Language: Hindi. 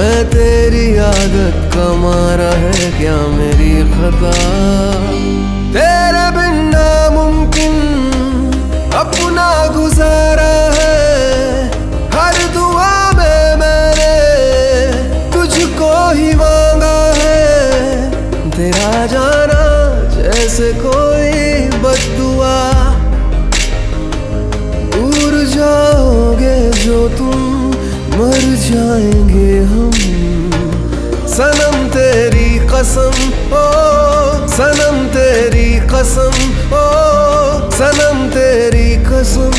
मैं तेरी आदत का मारा है क्या मेरी खता। तेरे बिन नामुमकिन अपना गुजारा है, हर दुआ में मैंने तुझको ही मांगा है। तेरा जाना जैसे कोई बद्दुआ, दूर जाओगे जो तुम मर जाएंगे हम। सनम तेरी कसम ओ सनम तेरी कसम ओ सनम तेरी कसम।